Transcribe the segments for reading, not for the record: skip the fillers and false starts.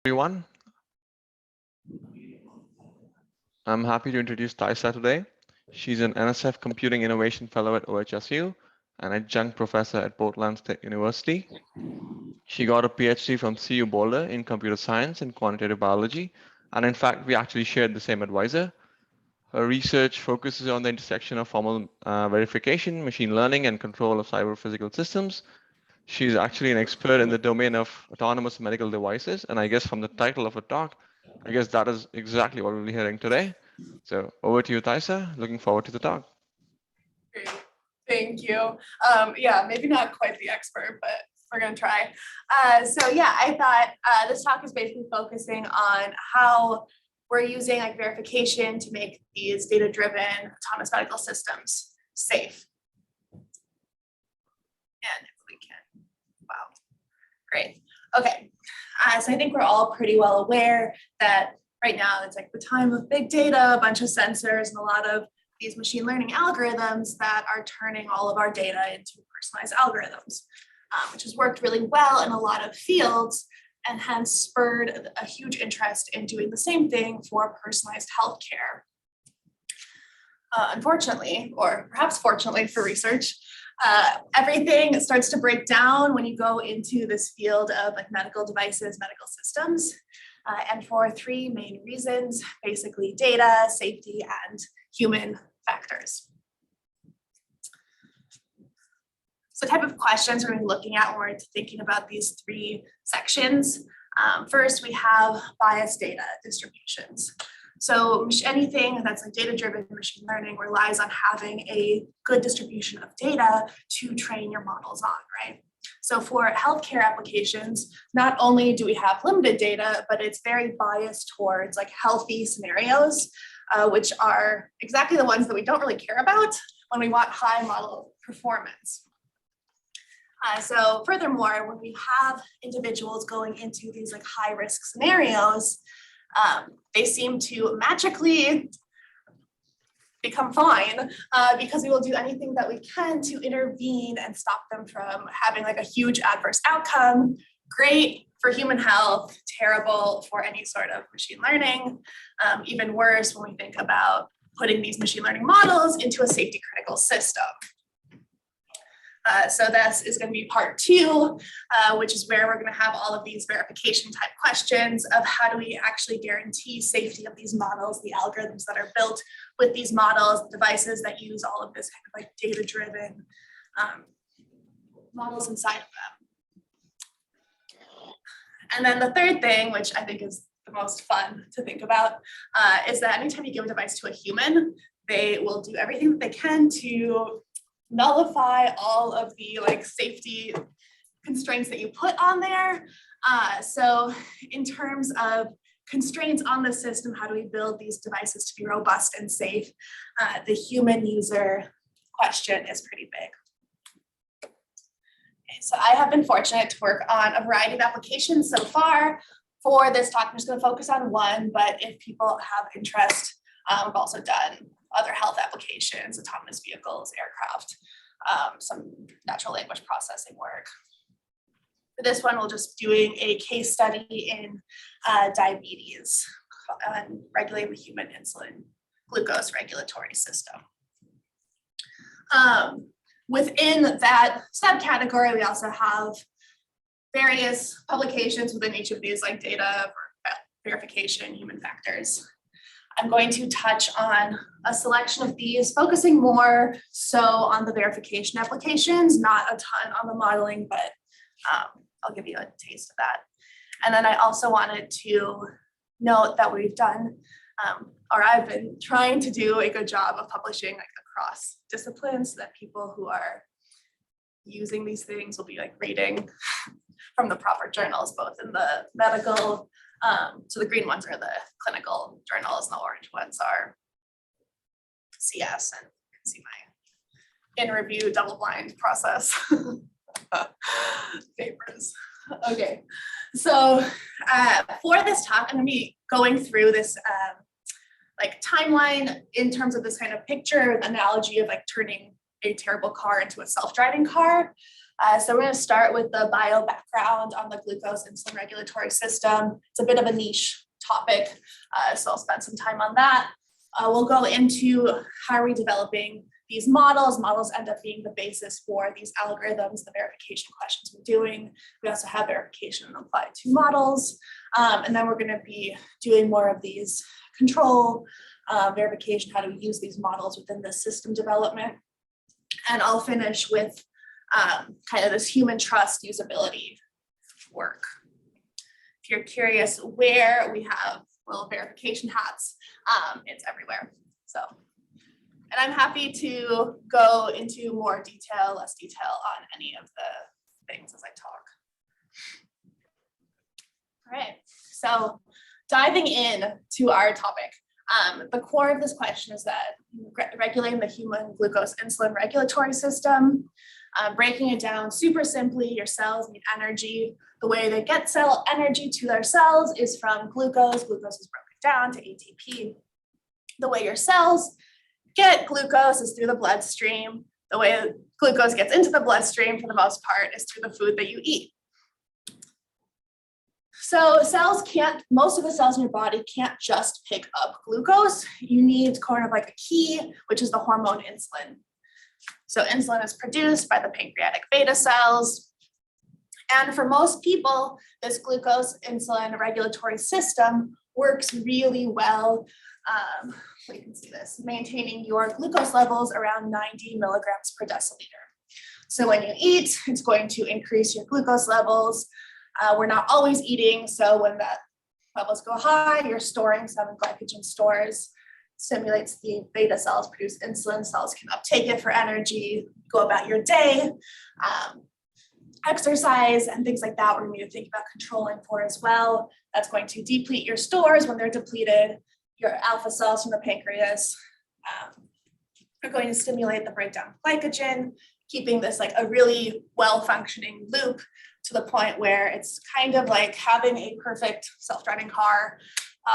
Everyone. I'm happy to introduce Taisa today. She's an NSF Computing Innovation Fellow at OHSU and adjunct professor at Portland State University. She got a PhD from CU Boulder in computer science and quantitative biology, and in fact, we actually shared the same advisor. Her research focuses on the intersection of formal verification, machine learning, and control of cyber physical systems. She's actually an expert in the domain of autonomous medical devices, and I guess from the title of her talk, I guess that is exactly what we'll be hearing today. So over to you, Taisa. Looking forward to the talk. Great, thank you. Yeah, maybe not quite the expert, but we're gonna try. So yeah, I thought this talk is basically focusing on how we're using like verification to make these data-driven autonomous medical systems safe. And if we can, wow, great. Okay, so I think we're all pretty well aware that right now it's like the time of big data, a bunch of sensors, and a lot of these machine learning algorithms that are turning all of our data into personalized algorithms, which has worked really well in a lot of fields and hence spurred a huge interest in doing the same thing for personalized healthcare. Unfortunately, or perhaps fortunately for research, everything starts to break down when you go into this field of like medical devices, medical systems, and for three main reasons: basically data, safety, and human factors. So type of questions we're going to be looking at when we're thinking about these three sections. First, we have biased data distributions. So anything that's like data-driven machine learning relies on having a good distribution of data to train your models on, right? So for healthcare applications, not only do we have limited data, but it's very biased towards like healthy scenarios, which are exactly the ones that we don't really care about when we want high model performance. So furthermore, when we have individuals going into these like high risk scenarios, they seem to magically become fine because we will do anything that we can to intervene and stop them from having like a huge adverse outcome. Great for human health, terrible for any sort of machine learning. Even worse when we think about putting these machine learning models into a safety critical system. So this is going to be part two, which is where we're going to have all of these verification type questions of how do we actually guarantee safety of these models, the algorithms that are built with these models, the devices that use all of this kind of like data-driven models inside of them. And then the third thing, which I think is the most fun to think about, is that anytime you give a device to a human, they will do everything that they can to nullify all of the like safety constraints that you put on there. So in terms of constraints on the system, how do we build these devices to be robust and safe? The human user question is pretty big. Okay, so I have been fortunate to work on a variety of applications so far. For this talk, I'm just going to focus on one, but if people have interest, we've also done other health applications, autonomous vehicles, aircraft, some natural language processing work. For this one, we're just doing a case study in diabetes and regulating the human insulin glucose regulatory system. Within that subcategory, we also have various publications within each of these, like data verification, human factors. I'm going to touch on a selection of these, focusing more so on the verification applications, not a ton on the modeling, but I'll give you a taste of that. And then I also wanted to note that we've done, or I've been trying to do a good job of publishing like across disciplines so that people who are using these things will be like reading from the proper journals, both in the medical, so the green ones are the clinical journals and the orange ones are CS, and you can see my in review double blind process papers. Okay, so for this talk, I'm going to be going through this like timeline in terms of this kind of picture analogy of like turning a terrible car into a self-driving car. So we're going to start with the bio background on the glucose insulin regulatory system. It's a bit of a niche topic, so I'll spend some time on that. We'll go into how are we developing these models. Models end up being the basis for these algorithms, the verification questions we're doing. We also have verification and applied to models. And then we're going to be doing more of these control verification, how to use these models within the system development. And I'll finish with kind of this human trust usability work. If you're curious where we have little verification hats, it's everywhere. So, and I'm happy to go into more detail, less detail on any of the things as I talk. All right, so diving in to our topic. The core of this question is that regulating the human glucose insulin regulatory system, breaking it down super simply, your cells need energy. The way they get cell energy to their cells is from glucose. Glucose is broken down to ATP. The way your cells get glucose is through the bloodstream. The way glucose gets into the bloodstream for the most part is through the food that you eat. So cells can't, most of the cells in your body can't just pick up glucose. You need kind of like a key, which is the hormone insulin. So insulin is produced by the pancreatic beta cells. And for most people, this glucose insulin regulatory system works really well. You can see this, maintaining your glucose levels around 90 milligrams per deciliter. So when you eat, it's going to increase your glucose levels. We're not always eating, so when that levels go high, you're storing some in glycogen stores, stimulates the beta cells, produce insulin, cells can uptake it for energy, go about your day. Exercise and things like that, we're going to think about controlling for as well. That's going to deplete your stores. When they're depleted, your alpha cells from the pancreas are going to stimulate the breakdown of glycogen, keeping this like a really well-functioning loop to the point where it's kind of like having a perfect self-driving car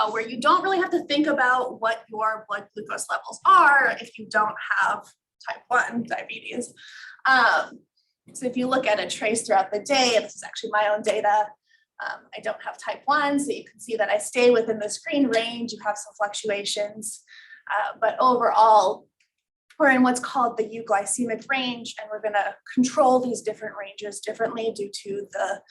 where you don't really have to think about what your blood glucose levels are if you don't have type 1 diabetes. So if you look at a trace throughout the day, this is actually my own data. I don't have type 1, so you can see that I stay within this green range. You have some fluctuations, but overall, we're in what's called the euglycemic range, and we're going to control these different ranges differently due to the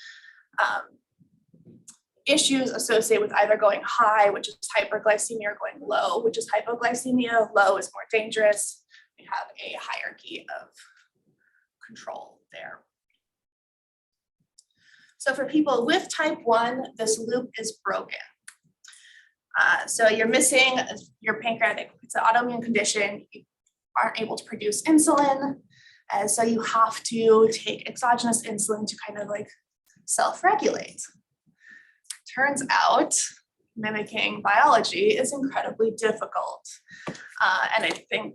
issues associated with either going high, which is hyperglycemia, or going low, which is hypoglycemia. Low is more dangerous. We have a hierarchy of control there. So for people with type 1, this loop is broken. So you're missing your pancreatic, it's an autoimmune condition, you aren't able to produce insulin, so you have to take exogenous insulin to kind of like self-regulate. Turns out mimicking biology is incredibly difficult. And I think,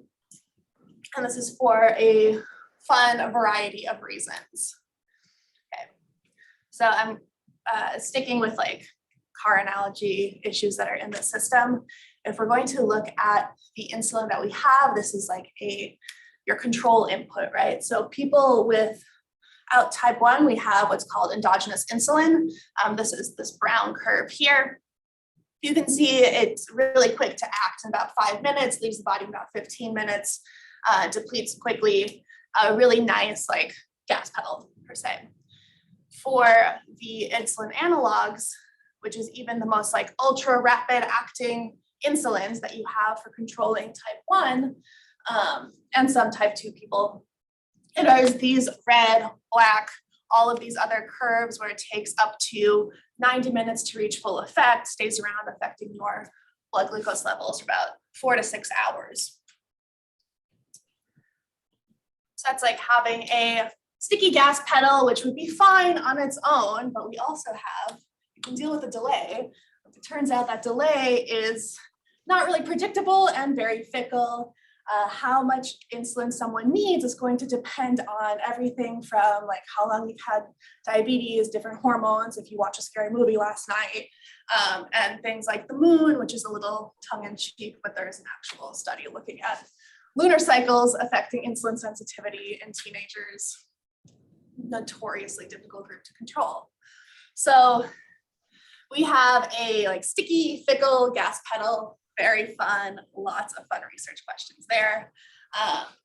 and this is for a variety of reasons. Okay, so I'm sticking with like car analogy issues that are in the system. If we're going to look at the insulin that we have, this is like your control input, right? So people without type 1, we have what's called endogenous insulin. This is this brown curve here. You can see it's really quick to act in about 5 minutes, leaves the body in about 15 minutes, depletes quickly. A really nice like gas pedal per se. For the insulin analogs, which is even the most like ultra rapid acting insulins that you have for controlling type 1 and some type 2 people, it is these red, black, all of these other curves where it takes up to 90 minutes to reach full effect, stays around affecting your blood glucose levels for about 4 to 6 hours. So that's like having a sticky gas pedal, which would be fine on its own, but we also you can deal with a delay. It turns out that delay is not really predictable and very fickle. How much insulin someone needs is going to depend on everything from like how long you've had diabetes, different hormones, if you watch a scary movie last night, and things like the moon, which is a little tongue-in-cheek, but there's an actual study looking at lunar cycles affecting insulin sensitivity in teenagers. notoriously difficult group to control. So we have a like sticky, fickle gas pedal, very fun, lots of fun research questions there.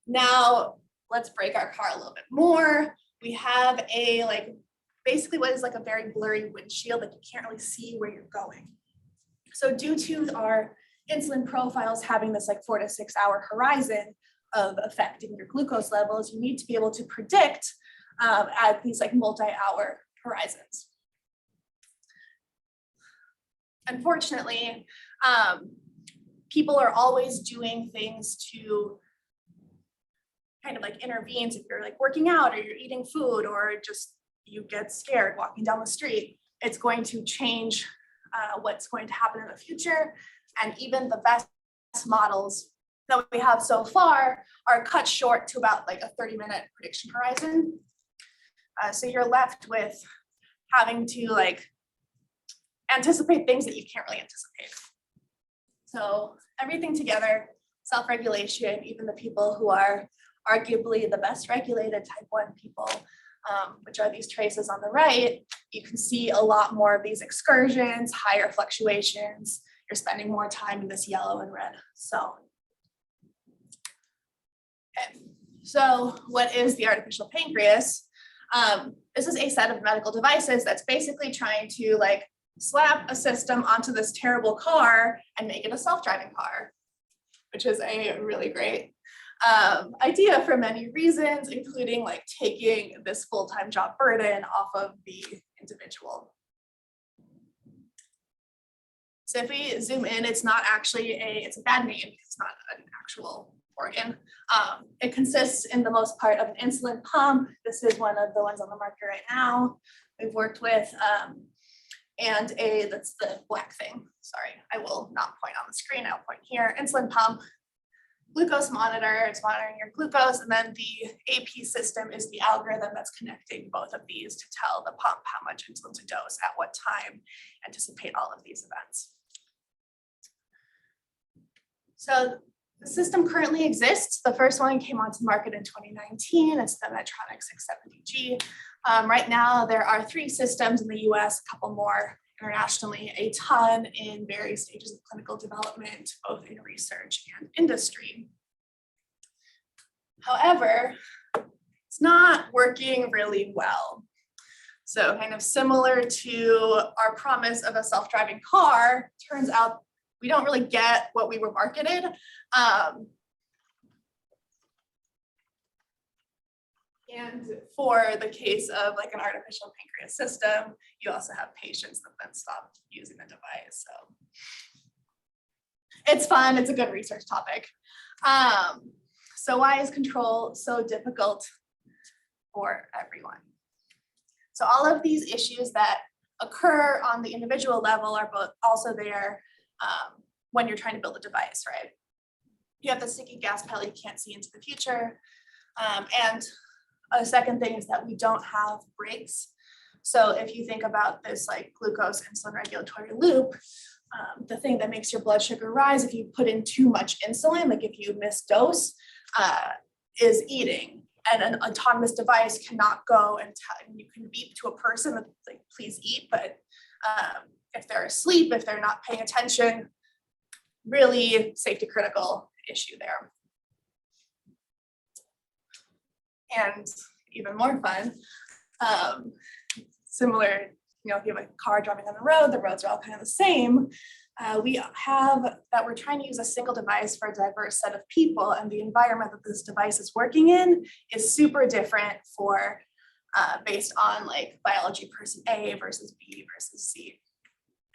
Now let's break our car a little bit more. We have a like basically what is like a very blurry windshield, like you can't really see where you're going. So due to our insulin profiles having this like 4 to 6 hour horizon of affecting your glucose levels, you need to be able to predict at these like multi-hour horizons. Unfortunately, people are always doing things to kind of like intervene. If you're like working out or you're eating food or just you get scared walking down the street, it's going to change what's going to happen in the future. And even the best models that we have so far are cut short to about like a 30-minute prediction horizon. So you're left with having to like anticipate things that you can't really anticipate. So everything together, self-regulation, even the people who are arguably the best regulated type 1 people, which are these traces on the right, you can see a lot more of these excursions, higher fluctuations. You're spending more time in this yellow and red zone. Okay, so what is the artificial pancreas? This is a set of medical devices that's basically trying to like slap a system onto this terrible car and make it a self-driving car, which is a really great idea for many reasons, including like taking this full-time job burden off of the individual. So if we zoom in, it's not actually it's a bad name, it's not an actual organ. It consists in the most part of an insulin pump. This is one of the ones on the market right now we've worked with. And that's the black thing. Sorry, I will not point on the screen, I'll point here. Insulin pump, glucose monitor, it's monitoring your glucose, and then the AP system is the algorithm that's connecting both of these to tell the pump how much insulin to dose at what time, anticipate all of these events. So the system currently exists. The first one came onto market in 2019. It's the Medtronic 670G. Right now, there are 3 systems in the US, a couple more internationally, a ton in various stages of clinical development, both in research and industry. However, it's not working really well. So kind of similar to our promise of a self-driving car, turns out we don't really get what we were marketed. And for the case of like an artificial pancreas system, you also have patients that then stop using the device. So it's fun, it's a good research topic. So why is control so difficult for everyone? So all of these issues that occur on the individual level are both also there when you're trying to build a device, right? You have the sticky gas pedal, you can't see into the future. And a second thing is that we don't have brakes. So if you think about this like glucose insulin regulatory loop, the thing that makes your blood sugar rise if you put in too much insulin, like if you miss dose, is eating. And an autonomous device cannot go and you can beep to a person that like, please eat, but if they're asleep, if they're not paying attention, really safety critical issue there. And even more fun, similar, if you have a car driving on the roads are all kind of the same. We have that we're trying to use a single device for a diverse set of people, and the environment that this device is working in is super different for based on like biology person A versus B versus C.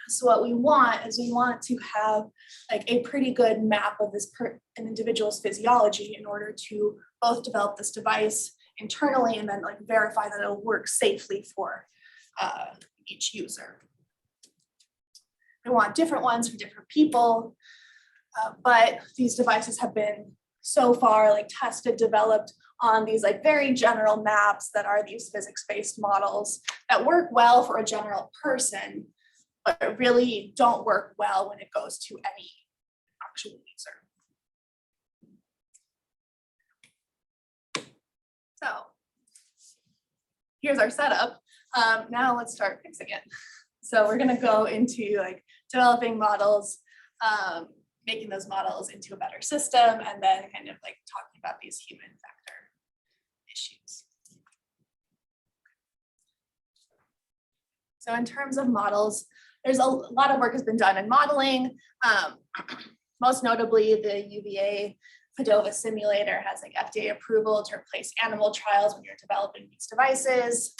So what we want is we want to have like a pretty good map of this an individual's physiology in order to both develop this device internally and then like verify that it'll work safely for each user. We want different ones for different people, but these devices have been so far like tested, developed on these like very general maps that are these physics-based models that work well for a general person, but really don't work well when it goes to any actual user. So here's our setup. Now let's start fixing it. So we're gonna go into like developing models, making those models into a better system, and then kind of like talking about these human factor issues. So in terms of models, there's a lot of work has been done in modeling. Most notably, the UVA Padova simulator has like FDA approval to replace animal trials when you're developing these devices.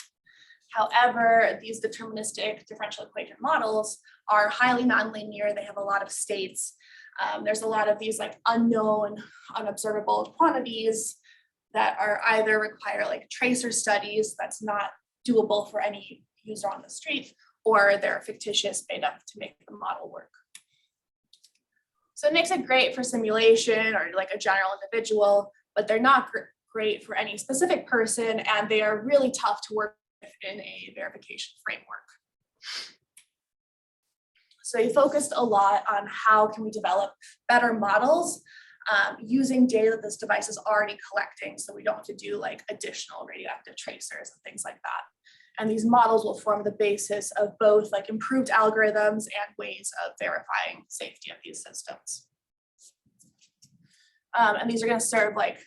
However, these deterministic differential equation models are highly nonlinear. They have a lot of states. There's a lot of these like unknown, unobservable quantities that are either require like tracer studies that's not doable for any user on the street, or they're fictitious, made up to make the model work. So it makes it great for simulation or like a general individual, but they're not great for any specific person, and they are really tough to work with in a verification framework. So you focused a lot on how can we develop better models using data that this device is already collecting, so we don't have to do like additional radioactive tracers and things like that. And these models will form the basis of both like improved algorithms and ways of verifying safety of these systems. And these are going to serve like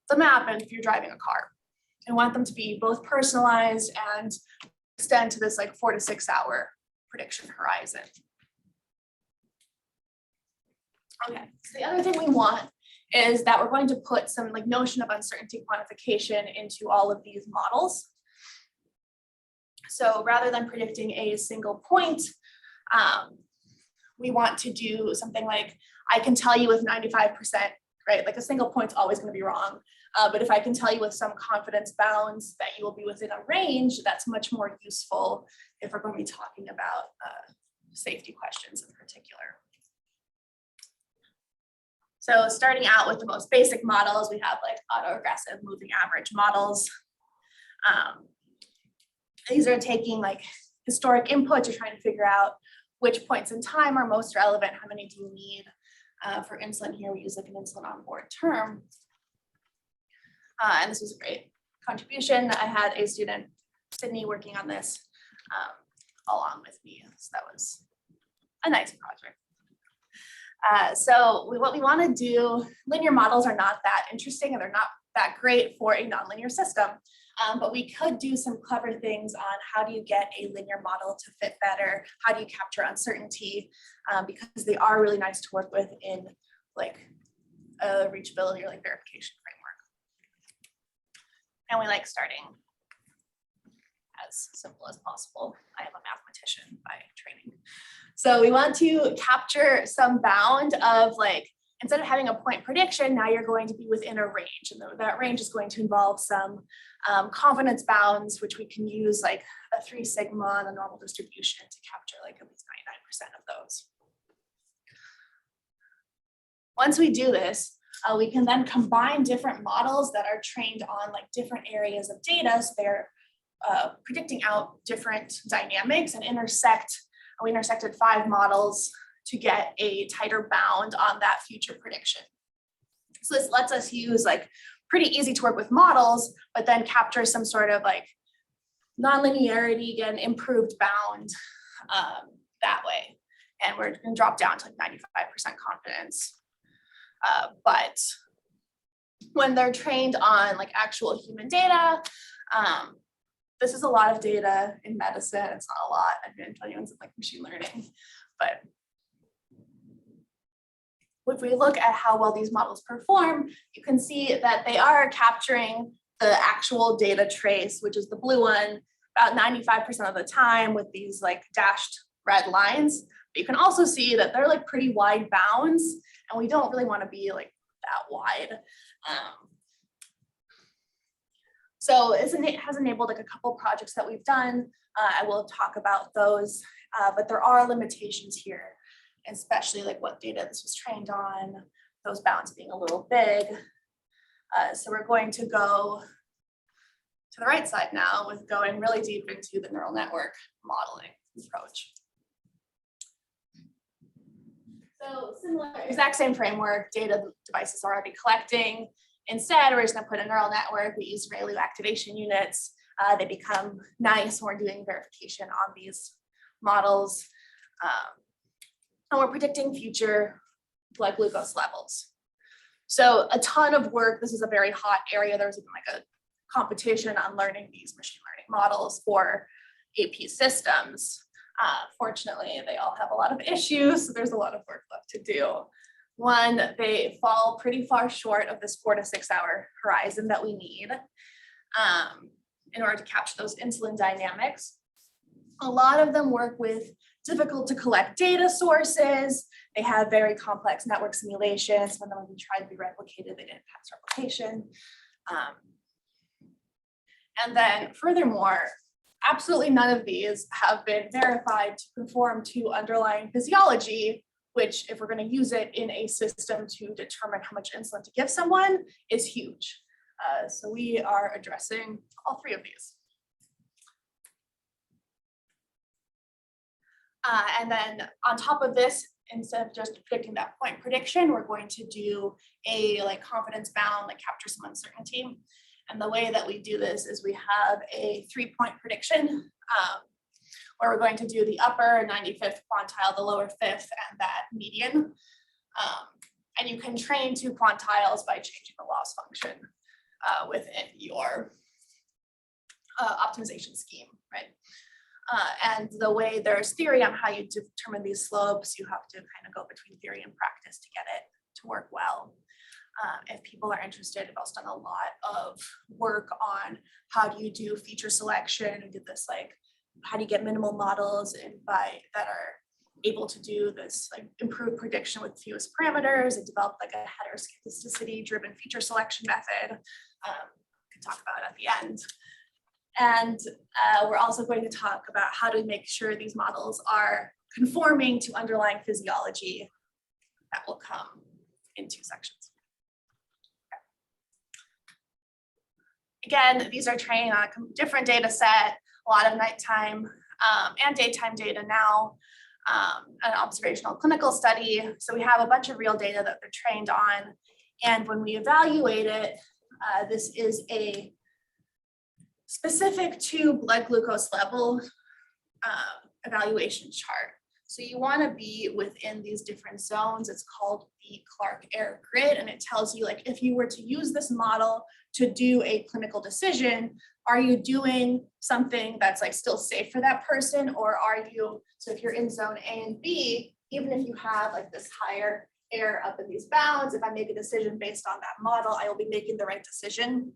the map, and if you're driving a car, I want them to be both personalized and extend to this like 4 to 6 hour prediction horizon. Okay, so the other thing we want is that we're going to put some like notion of uncertainty quantification into all of these models. So rather than predicting a single point, we want to do something like, I can tell you with 95%, right? Like a single point's always going to be wrong. But if I can tell you with some confidence bounds that you will be within a range, that's much more useful if we're going to be talking about safety questions in particular. So starting out with the most basic models, we have like autoregressive moving average models. These are taking like historic input, you're trying to figure out which points in time are most relevant, how many do you need. For insulin here, we use like an insulin on board term. And this was a great contribution. I had a student, Sydney, working on this along with me. So that was a nice project. So what we want to do, linear models are not that interesting and they're not that great for a nonlinear system. But we could do some clever things on how do you get a linear model to fit better? How do you capture uncertainty? Because they are really nice to work with in like a reachability or like verification framework. And we like starting as simple as possible. I am a mathematician by training. So we want to capture some bound of like, instead of having a point prediction, now you're going to be within a range. And that range is going to involve some confidence bounds, which we can use like a 3 sigma on a normal distribution to capture like at least 99% of those. Once we do this, we can then combine different models that are trained on like different areas of data. So they're predicting out different dynamics and intersect. We intersected 5 models to get a tighter bound on that future prediction. So this lets us use like pretty easy to work with models, but then capture some sort of like nonlinearity, get an improved bound that way. And we're gonna drop down to like 95% confidence. But when they're trained on like actual human data, this is a lot of data in medicine. It's not a lot. I've been telling you it's like machine learning, but if we look at how well these models perform, you can see that they are capturing the actual data trace, which is the blue one, about 95% of the time with these like dashed red lines. But you can also see that they're like pretty wide bounds, and we don't really want to be like that wide. So it has enabled like a couple projects that we've done. I will talk about those, but there are limitations here, especially like what data this was trained on, those bounds being a little big. So we're going to go to the right side now with going really deep into the neural network modeling approach. So similar, exact same framework, data the device is already collecting. Instead, we're just gonna put a neural network. We use ReLU activation units. They become nice when we're doing verification on these models. And we're predicting future blood glucose levels. So a ton of work. This is a very hot area. There was even like a competition on learning these machine learning models for AP systems. Fortunately, they all have a lot of issues, so there's a lot of work left to do. One, they fall pretty far short of this 4 to 6 hour horizon that we need in order to capture those insulin dynamics. A lot of them work with difficult to collect data sources. They have very complex network simulations. When we tried to be replicated, they didn't pass replication. And then furthermore, absolutely none of these have been verified to conform to underlying physiology, which if we're going to use it in a system to determine how much insulin to give someone is huge. So we are addressing all three of these. And then on top of this, instead of just predicting that point prediction, we're going to do a confidence bound, capture some uncertainty. And the way that we do this is we have a 3-point prediction where we're going to do the upper 95th quantile, the lower 5th, and that median. And you can train 2 quantiles by changing the loss function within your optimization scheme, right? And the way there's theory on how you determine these slopes, you have to kind of go between theory and practice to get it to work well. If people are interested, I've also done a lot of work on how do you do feature selection. We did this how do you get minimal models that are able to do this improved prediction with fewest parameters. It developed a heteroscedasticity driven feature selection method. We can talk about it at the end. And we're also going to talk about how to make sure these models are conforming to underlying physiology. That will come in 2 sections. Again, these are trained on a different data set, a lot of nighttime and daytime data now, an observational clinical study. So we have a bunch of real data that they're trained on. And when we evaluate it, this is a specific to blood glucose level evaluation chart. So you want to be within these different zones. It's called the Clark error grid, and it tells you if you were to use this model to do a clinical decision, are you doing something that's still safe for that person, or are you, so if you're in zone A and B, even if you have this higher error up in these bounds, if I make a decision based on that model, I will be making the right decision.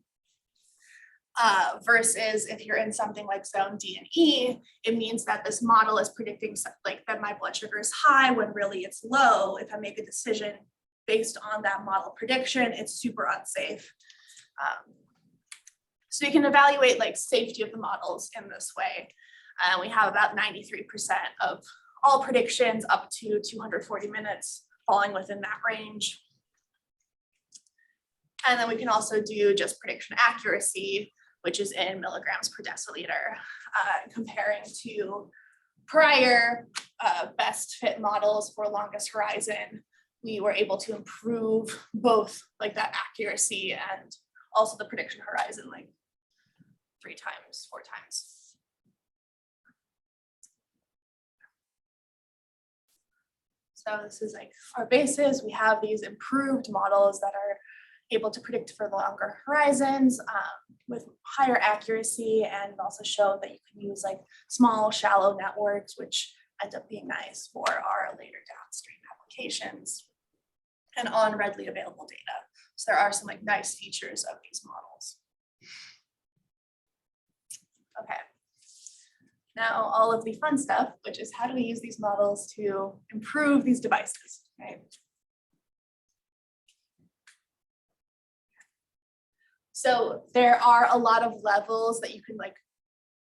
Versus if you're in something like zone D and E, it means that this model is predicting that my blood sugar is high when really it's low. If I make a decision based on that model prediction, it's super unsafe. So you can evaluate safety of the models in this way. We have about 93% of all predictions up to 240 minutes falling within that range. And then we can also do just prediction accuracy, which is in milligrams per deciliter, comparing to prior best fit models for longest horizon. We were able to improve both that accuracy and also the prediction horizon 3 times, 4 times. So this is our basis. We have these improved models that are able to predict for the longer horizons with higher accuracy, and also show that you can use small, shallow networks, which end up being nice for our later downstream applications and on readily available data. So there are some nice features of these models. Okay. Now all of the fun stuff, which is how do we use these models to improve these devices, right? So there are a lot of levels that you can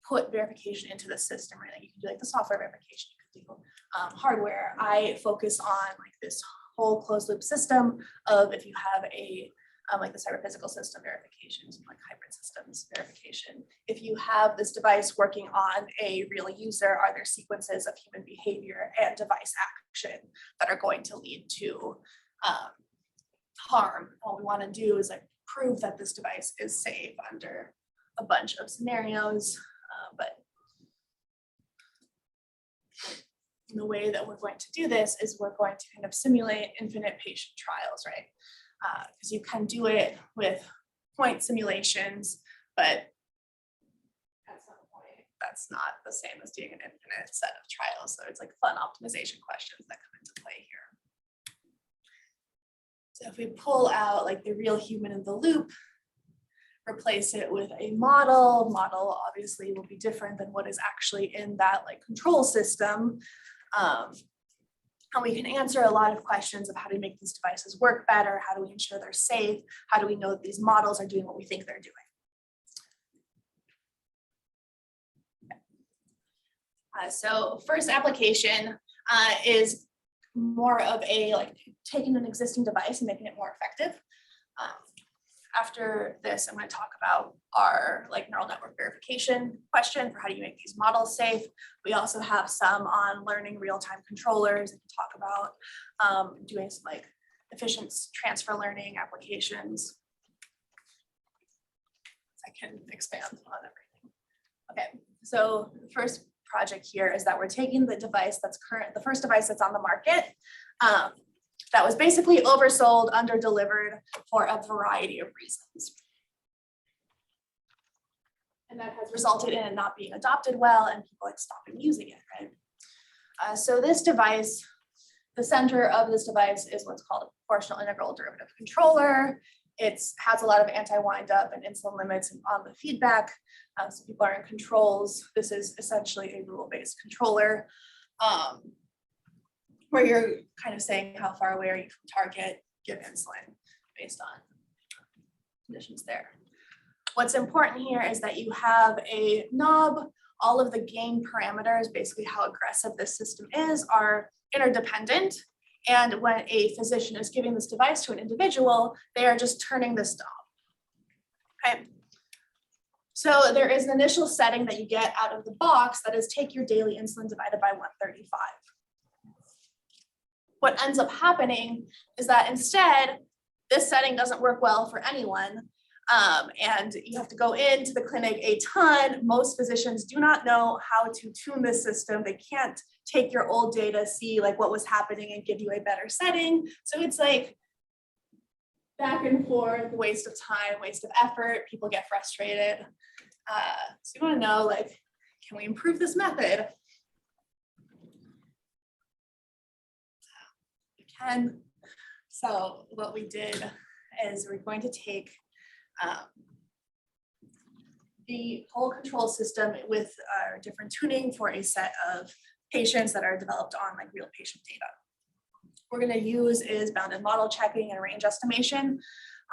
put verification into the system, right? You can do the software verification, you can do hardware. I focus on this whole closed loop system of if you have a the cyber-physical system verification, hybrid systems verification. If you have this device working on a real user, are there sequences of human behavior and device action that are going to lead to harm? All we want to do is prove that this device is safe under a bunch of scenarios, but the way that we're going to do this is we're going to kind of simulate infinite patient trials, right? Because you can do it with point simulations, but at some point, that's not the same as doing an infinite set of trials. So it's like fun optimization questions that come into play here. So if we pull out like the real human in the loop, replace it with a model obviously will be different than what is actually in that like control system. And we can answer a lot of questions of how to make these devices work better, how do we ensure they're safe, how do we know that these models are doing what we think they're doing. So first application is more of a like taking an existing device and making it more effective. After this, I'm going to talk about our like neural network verification question for how do you make these models safe. We also have some on learning real-time controllers and talk about doing some like efficient transfer learning applications. I can expand on everything. Okay, so the first project here is that we're taking the device that's the first device that's on the market that was basically oversold, underdelivered for a variety of reasons. And that has resulted in it not being adopted well and people like stopping using it, right? So this device, the center of this device is what's called a proportional integral derivative controller. It has a lot of anti-wind up and insulin limits on the feedback. So people are in controls. This is essentially a rule-based controller where you're kind of saying how far away are you from target, give insulin based on conditions there. What's important here is that you have a knob. All of the gain parameters, basically how aggressive this system is, are interdependent. And when a physician is giving this device to an individual, they are just turning this knob. Okay. So there is an initial setting that you get out of the box that is take your daily insulin divided by 135. What ends up happening is that instead, this setting doesn't work well for anyone. And you have to go into the clinic a ton. Most physicians do not know how to tune this system. They can't take your old data, see like what was happening and give you a better setting. So it's like back and forth, waste of time, waste of effort. People get frustrated. So you want to know, like, can we improve this method? We can. So what we did is we're going to take the whole control system with different tuning for a set of patients that are developed on like real patient data. We're going to use is bounded model checking and range estimation.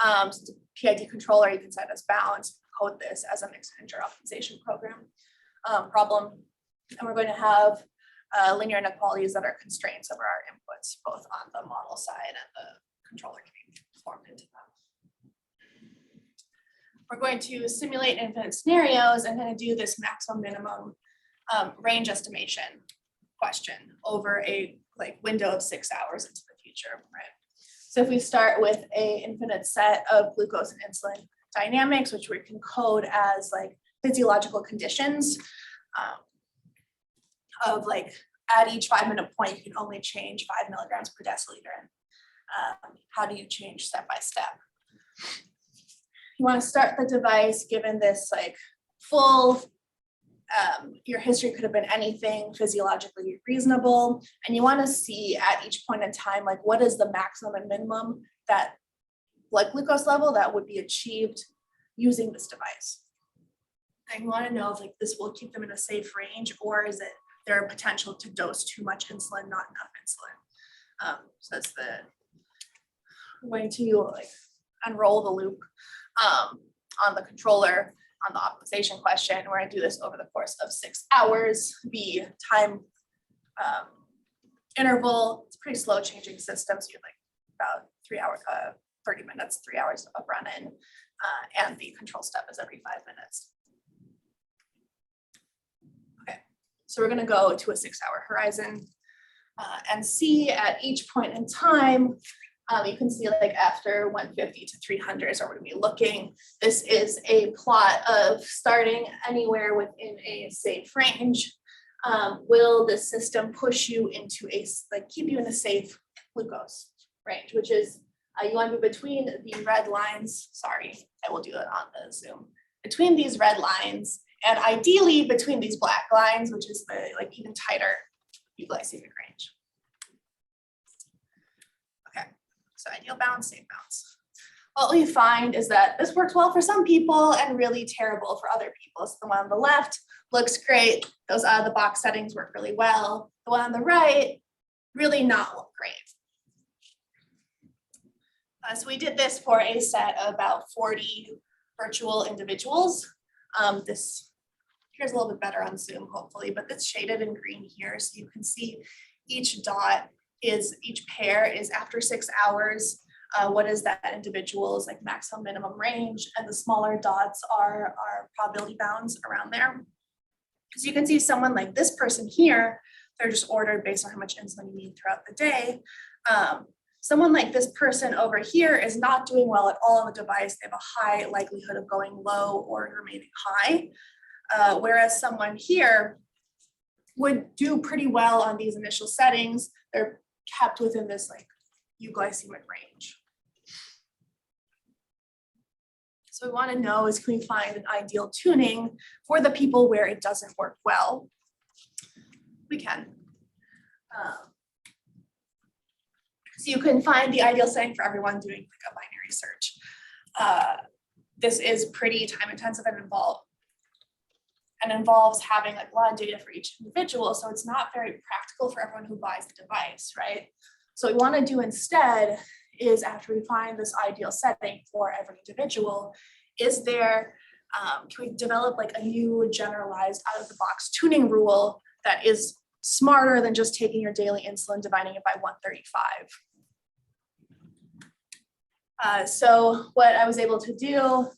So it's a PID controller, you can set as bounds, code this as a mixed integer optimization problem. And we're going to have linear inequalities that are constraints over our inputs, both on the model side and the controller can be formed into them. We're going to simulate infinite scenarios and then do this maximum minimum range estimation question over a like window of 6 hours into the future, right? So if we start with a infinite set of glucose and insulin dynamics, which we can code as like physiological conditions of like at each 5-minute point, you can only change 5 milligrams per deciliter. And how do you change step by step? You want to start the device given this like full, your history could have been anything physiologically reasonable. And you want to see at each point in time, like what is the maximum and minimum that blood glucose level that would be achieved using this device. And you want to know if like this will keep them in a safe range or is it there a potential to dose too much insulin, not enough insulin. So that's I'm going to like unroll the loop on the controller on the optimization question. We're going to do this over the course of 6 hours. The time interval, it's a pretty slow changing system. So you have like about 3 hours, 30 minutes, 3 hours of run-in, and the control step is every 5 minutes. Okay, so we're going to go to a 6 hour horizon and see at each point in time You can see like after 150 to 300 is where we're going to be looking. This is a plot of starting anywhere within a safe range. Will the system push you into keep you in a safe glucose range, which is you want to be between the red lines. Sorry, I will do it on the Zoom. Between these red lines, and ideally between these black lines, which is the even tighter euglycemic range. Okay, so ideal bounds, safe bounds. What we find is that this works well for some people and really terrible for other people. So the one on the left looks great. Those out of the box settings work really well. The one on the right, really not great. So we did this for a set of about 40 virtual individuals. This here's a little bit better on Zoom, hopefully, but it's shaded in green here. So you can see each pair is after 6 hours. What is that individual's maximum minimum range? And the smaller dots are probability bounds around there. So you can see someone like this person here, they're just ordered based on how much insulin you need throughout the day. Someone like this person over here is not doing well at all on the device. They have a high likelihood of going low or remaining high. Whereas someone here would do pretty well on these initial settings. They're kept within this euglycemic range. So we want to know is, can we find an ideal tuning for the people where it doesn't work well? We can. So you can find the ideal setting for everyone doing a binary search. This is pretty time intensive and involves having a lot of data for each individual. So it's not very practical for everyone who buys the device, right? So what we want to do instead is, after we find this ideal setting for every individual, is there, can we develop a new generalized out of the box tuning rule that is smarter than just taking your daily insulin, dividing it by 135. So what I was able to do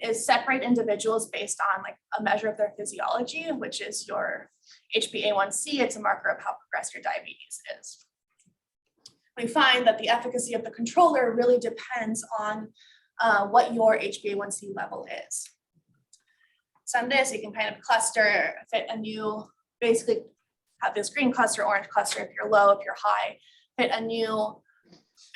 is separate individuals based on a measure of their physiology, which is your HbA1c. It's a marker of how progressed your diabetes is. We find that the efficacy of the controller really depends on what your HbA1c level is. So on this, you can kind of cluster, fit a new, basically have this green cluster, orange cluster if you're low, if you're high, fit a new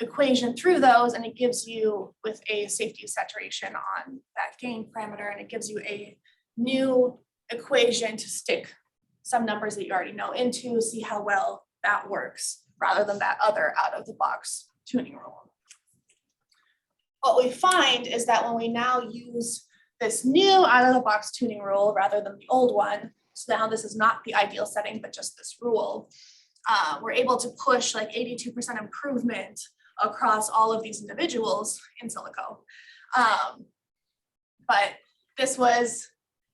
equation through those, and it gives you with a safety saturation on that gain parameter, and it gives you a new equation to stick some numbers that you already know into, see how well that works, rather than that other out of the box tuning rule. What we find is that when we now use this new out of the box tuning rule rather than the old one, so now this is not the ideal setting, but just this rule, we're able to push 82% improvement across all of these individuals in silico. But this was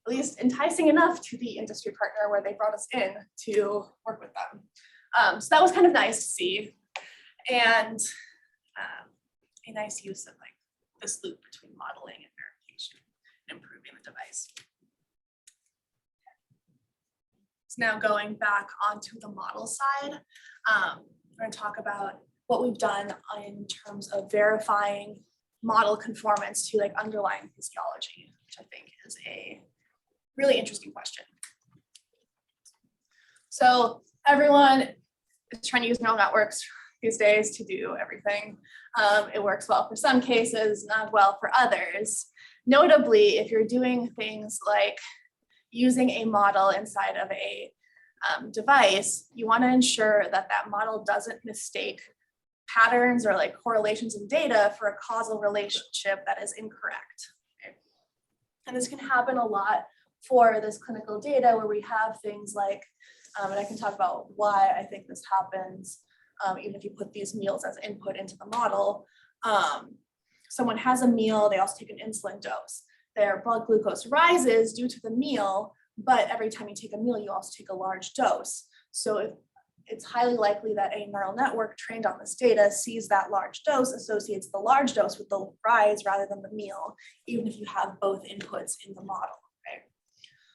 at least enticing enough to the industry partner where they brought us in to work with them. So that was kind of nice to see, and a nice use of this loop between modeling and verification and improving the device. So now going back onto the model side, we're going to talk about what we've done in terms of verifying model conformance to underlying physiology, which I think is a really interesting question. So everyone is trying to use neural networks these days to do everything. It works well for some cases, not well for others. Notably, if you're doing things like using a model inside of a device, you want to ensure that that model doesn't mistake patterns or correlations in data for a causal relationship that is incorrect. Okay? And this can happen a lot for this clinical data where we have things and I can talk about why I think this happens, even if you put these meals as input into the model. Someone has a meal, they also take an insulin dose. Their blood glucose rises due to the meal, but every time you take a meal, you also take a large dose. So it's highly likely that a neural network trained on this data sees that large dose, associates the large dose with the rise rather than the meal, even if you have both inputs in the model. Right?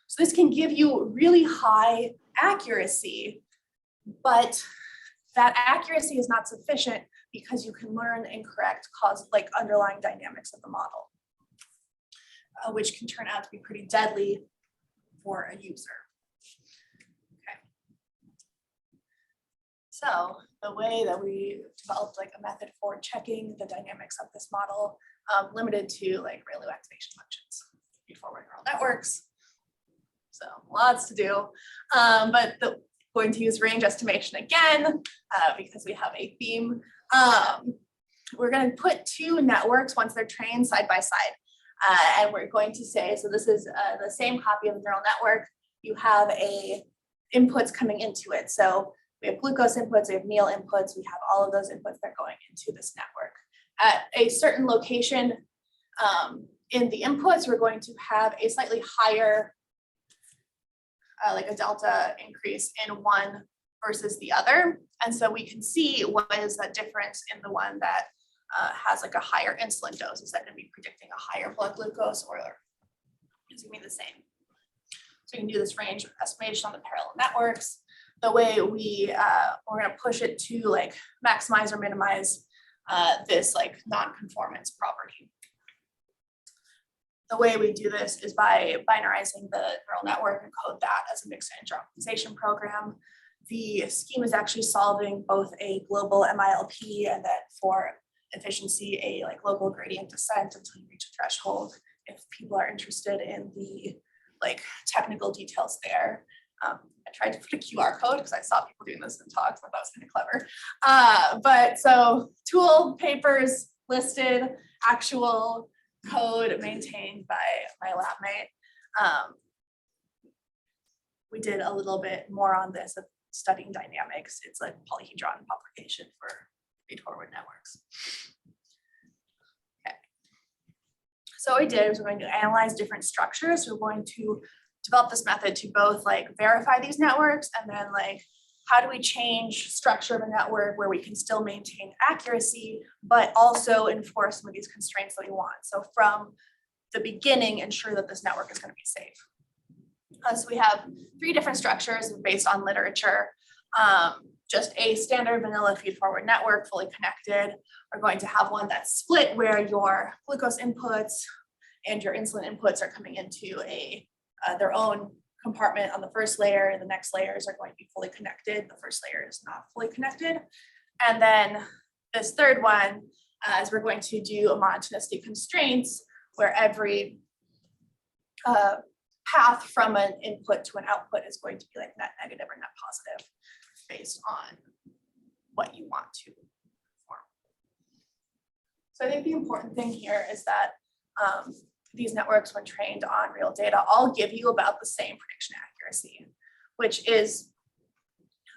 So this can give you really high accuracy, but that accuracy is not sufficient because you can learn incorrect underlying dynamics of the model, which can turn out to be pretty deadly for a user. Okay. So the way that we developed like a method for checking the dynamics of this model, limited to like ReLU activation functions, feed-forward neural networks. So lots to do, but going to use range estimation again because we have a theme. We're going to put two networks once they're trained side by side. And we're going to say, so this is the same copy of the neural network. You have inputs coming into it. So we have glucose inputs, we have meal inputs, we have all of those inputs that are going into this network. At a certain location in the inputs, we're going to have a slightly higher, like a delta increase in one versus the other. And so we can see what is that difference in the one that has like a higher insulin dose. Is that going to be predicting a higher blood glucose, or is it going to be the same? So we can do this range estimation on the parallel networks. The way we're going to push it to like maximize or minimize this like non-conformance property. The way we do this is by binarizing the neural network and code that as a mixed integer optimization program. The scheme is actually solving both a global MILP and then for efficiency, a like local gradient descent until you reach a threshold. If people are interested in the like technical details there. I tried to put a QR code because I saw people doing this in talks, but that was kind of clever. But so tool, papers listed, actual code maintained by my lab mate. We did a little bit more on this of studying dynamics. It's like polyhedron propagation for feed-forward networks. Okay. So what we did is we're going to analyze different structures. We're going to develop this method to both like verify these networks and then like how do we change structure of a network where we can still maintain accuracy, but also enforce some of these constraints that we want. So from the beginning, ensure that this network is going to be safe. So we have 3 different structures based on literature. Just a standard vanilla feed-forward network, fully connected. We're going to have one that's split where your glucose inputs and your insulin inputs are coming into their own compartment on the first layer. The next layers are going to be fully connected. The first layer is not fully connected. And then this third one is we're going to do a monotonicity constraints where every path from an input to an output is going to be like net negative or net positive based on what you want to perform. So I think the important thing here is that these networks, when trained on real data, all give you about the same prediction accuracy, which is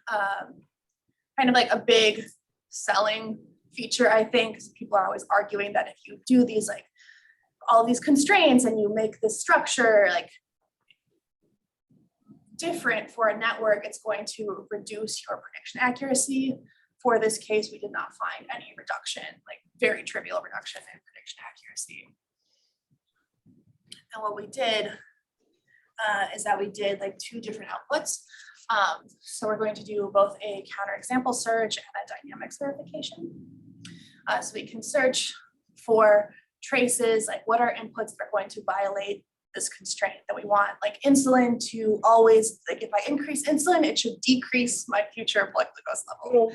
kind of like a big selling feature, I think, because people are always arguing that if you do these like all these constraints and you make this structure like different for a network, it's going to reduce your prediction accuracy. For this case, we did not find any reduction, like very trivial reduction in prediction accuracy. And what we did is that we did like 2 different outputs. So we're going to do both a counterexample search and a dynamics verification. So we can search for traces, like what are inputs that are going to violate this constraint that we want, like insulin to always, like if I increase insulin, it should decrease my future blood glucose level.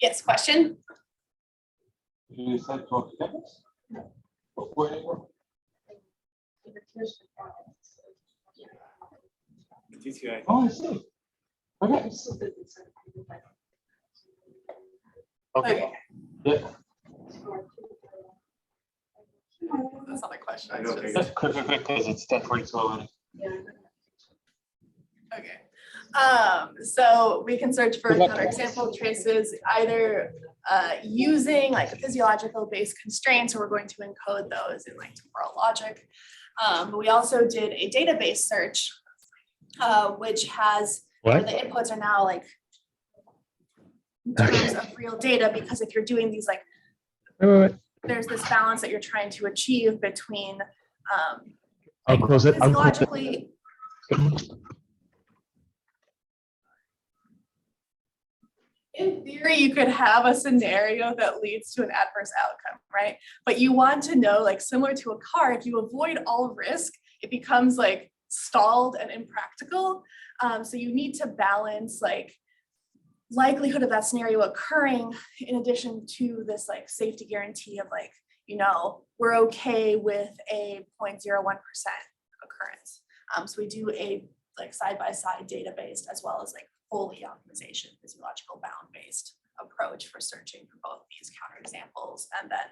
Yes, question? You said to TTI. Oh, I see. Okay. Okay. Yeah. That's not my question. I It's don't just- think Quick, because it's 10:42 already. Okay. So we can search for counterexample traces either using like physiological based constraints, or we're going to encode those in like temporal logic. But we also did a database search, which has where the inputs are now like in terms of real data, because if you're doing these like there's this balance that you're trying to achieve between I'll close it. I'll close it. in theory, you could have a scenario that leads to an adverse outcome, right? But you want to know, like similar to a car, if you avoid all risk, it becomes like stalled and impractical. So you need to balance like likelihood of that scenario occurring in addition to this like safety guarantee of like, you know, we're okay with a 0.01% occurrence. So we do a like side-by-side data-based as well as like fully optimization, physiological bound-based approach for searching for both these counterexamples and then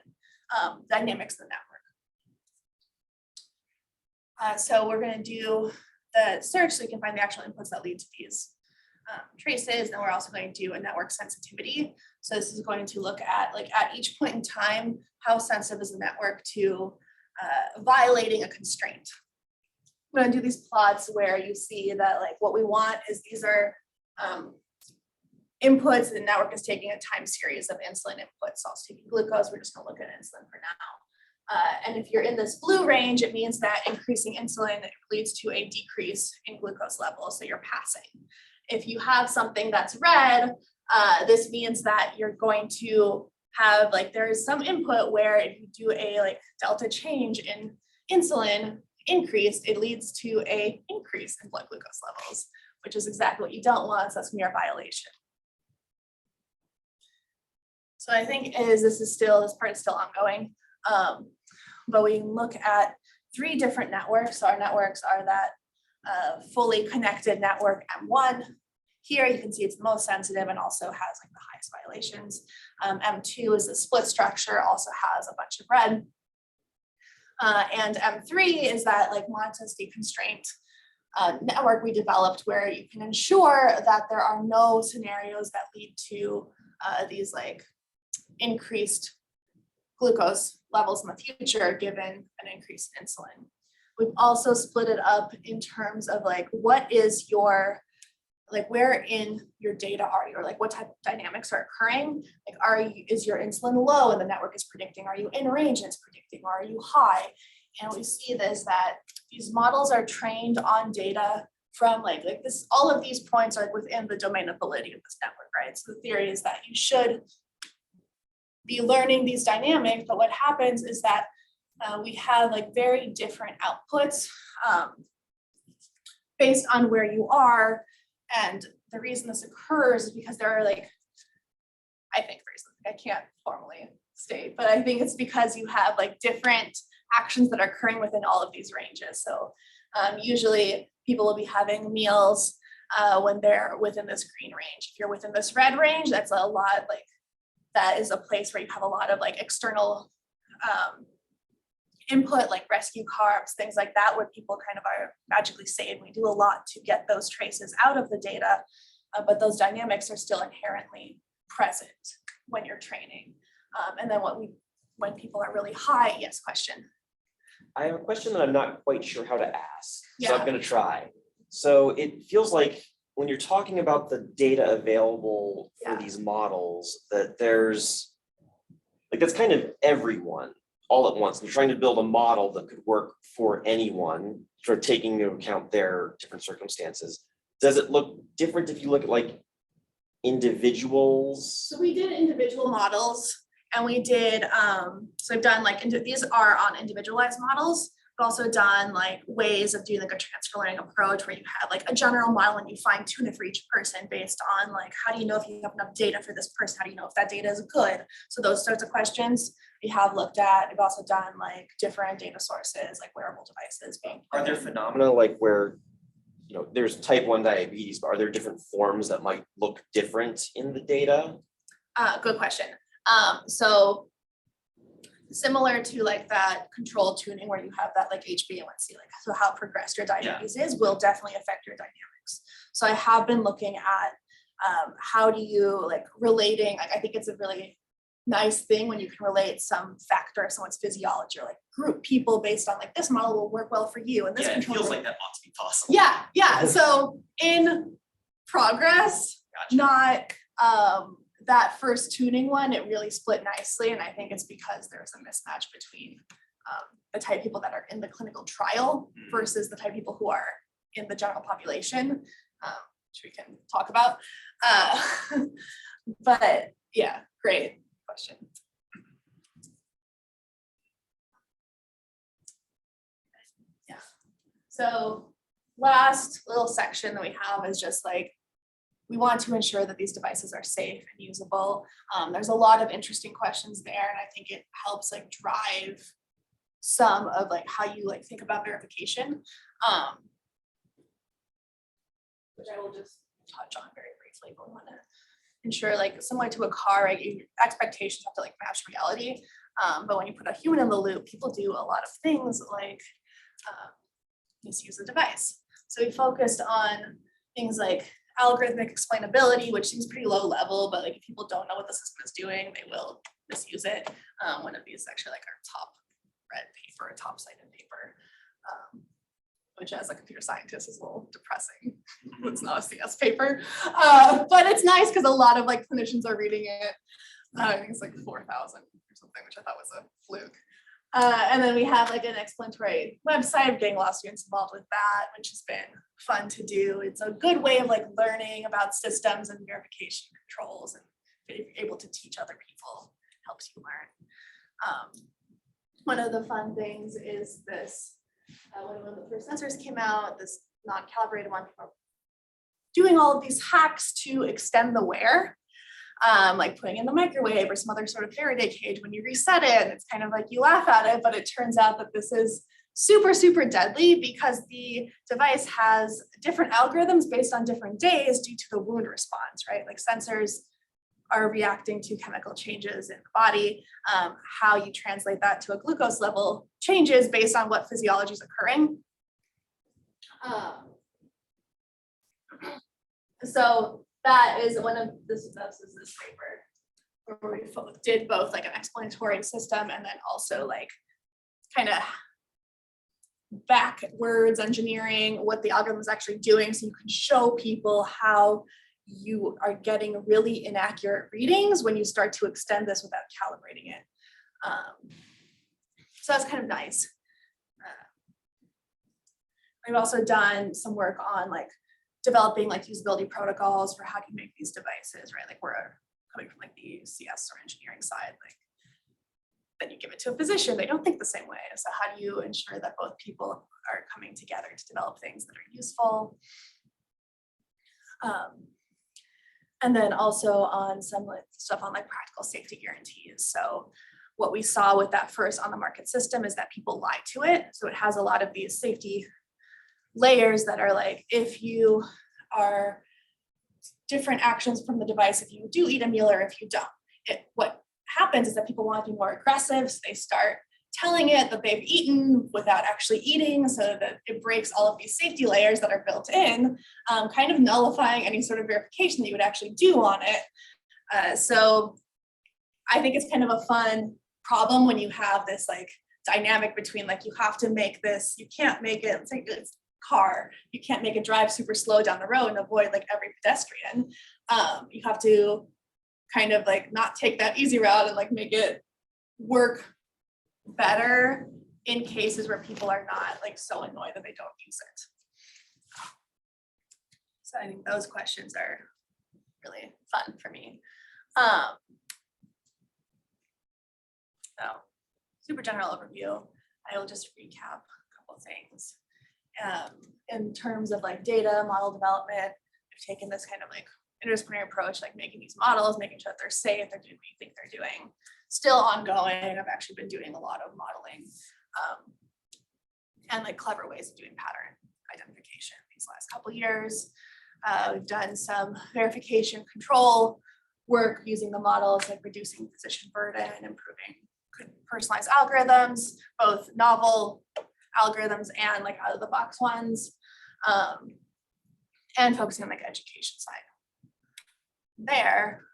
dynamics of the network. So we're going to do the search so you can find the actual inputs that lead to these traces, and we're also going to do a network sensitivity. So this is going to look at like at each point in time, how sensitive is the network to violating a constraint. I'm going to do these plots where you see that like what we want is these are inputs the network is taking a time series of insulin inputs. So it's taking glucose, we're just going to look at insulin for now. And if you're in this blue range, it means that increasing insulin leads to a decrease in glucose levels, so you're passing. If you have something that's red, this means that you're going to have like there is some input where if you do a like delta change in insulin increase, it leads to a increase in blood glucose levels, which is exactly what you don't want. So that's when you're a violation. So I think this part is still ongoing, but we can look at 3 different networks. So our networks are that fully connected network M1. Here you can see it's the most sensitive and also has like the highest violations. M2 is a split structure, also has a bunch of red. And M3 is that like monotonicity constraint network we developed where you can ensure that there are no scenarios that lead to these like increased glucose levels in the future given an increase in insulin. We've also split it up in terms of like what is your like where in your data are you, or like what type of dynamics are occurring? Like is your insulin low and the network is predicting? Are you in range and it's predicting? Or are you high? And we see this that these models are trained on data from like this, all of these points are within the domain of validity of this network, right? So the theory is that you should be learning these dynamics, but what happens is that we have like very different outputs based on where you are. And the reason this occurs is because there are like, I think reasons, I can't formally state, but I think it's because you have like different actions that are occurring within all of these ranges. So usually people will be having meals when they're within this green range. If you're within this red range, that's a lot like, that is a place where you have a lot of like external input like rescue carbs, things like that, where people kind of are magically saved. We do a lot to get those traces out of the data, but those dynamics are still inherently present when you're training. And then when people are really high, yes, question. I have a question that I'm not quite sure how to ask, so Yeah. I'm going to try. So it feels like when you're talking about the data available for Yeah. these models, that there's like that's kind of everyone all at once. And you're trying to build a model that could work for anyone, sort of taking into account their different circumstances. Does it look different if you look at like individuals? So we did individual models, and we did, so I've done like, these are on individualized models, but also done like ways of doing like a transfer learning approach where you have like a general model and you fine tune it for each person based on like, how do you know if you have enough data for this person? How do you know if that data is good? So those sorts of questions we have looked at. We've also done like different data sources, like wearable devices being. Are there phenomena like where, you know, there's type 1 diabetes, but are there different forms that might look different in the data? Good question. So similar to like that control tuning where you have that like HbA1c, like so how progressed your diabetes is will definitely affect your dynamics. So I have been looking at how do you like relating, like I think it's a really nice thing when you can relate some factor of someone's physiology or like group people based on like this model will work well for you and this control. It feels like that ought to be possible. Yeah. So in progress, Gotcha. not that first tuning one, it really split nicely. And I think it's because there's a mismatch between the type of people that are in the clinical trial versus the type of people who are in the general population, which we can talk about. But yeah, great question. Yeah. So last little section that we have is just like, we want to ensure that these devices are safe and usable. There's a lot of interesting questions there, and I think it helps like drive some of like how you like think about verification, which I will just touch on very briefly. But we want to ensure, like similar to a car, right? Your expectations have to like match reality. But when you put a human in the loop, people do a lot of things like misuse the device. So we focused on things like algorithmic explainability, which seems pretty low level, but like if people don't know what the system is doing, they will misuse it. One of these is actually like our top read paper, a top cited paper, which as a computer scientist is a little depressing. It's not a CS paper, but it's nice because a lot of like clinicians are reading it. I think it's like 4,000 or something, which I thought was a fluke. And then we have like an explanatory website. I'm getting a lot of students involved with that, which has been fun to do. It's a good way of like learning about systems and verification controls, and if you're able to teach other people, helps you learn. One of the fun things is this, when the first sensors came out, this non-calibrated one, people are doing all of these hacks to extend the wear. Like putting in the microwave or some other sort of Faraday cage. When you reset it, and it's kind of like you laugh at it, but it turns out that this is super, super deadly because the device has different algorithms based on different days due to the wound response, right? Like sensors are reacting to chemical changes in the body. How you translate that to a glucose level changes based on what physiology is occurring. So that is one of this paper where we did both like an explanatory system and then also like kind of backwards engineering what the algorithm is actually doing, so you can show people how you are getting really inaccurate readings when you start to extend this without calibrating it. So that's kind of nice. We've also done some work on like developing like usability protocols for how do you make these devices, right? Like we're coming from like the CS or engineering side, like then you give it to a physician, they don't think the same way. So how do you ensure that both people are coming together to develop things that are useful? And then also on some stuff on like practical safety guarantees. So what we saw with that first on the market system is that people lie to it. So it has a lot of these safety layers that are like, if you are different actions from the device, if you do eat a meal or if you don't, what happens is that people want to be more aggressive. So they start telling it that they've eaten without actually eating, so that it breaks all of these safety layers that are built in, kind of nullifying any sort of verification that you would actually do on it. So I think it's kind of a fun problem when you have this like dynamic between like, you have to make this, you can't make it, it's like it's car, you can't make it drive super slow down the road and avoid like every pedestrian. You have to kind of like not take that easy route and like make it work better in cases where people are not like so annoyed that they don't use it. So I think those questions are really fun for me. So super general overview. I will just recap a couple things. In terms of like data model development, we've taken this kind of like interdisciplinary approach, like making these models, making sure that they're safe, they're doing what you think they're doing. Still ongoing. I've actually been doing a lot of modeling and like clever ways of doing pattern identification these last couple of years. We've done some verification control work using the models, like reducing physician burden, improving personalized algorithms, both novel algorithms and like out of the box ones, and focusing on like education side. There,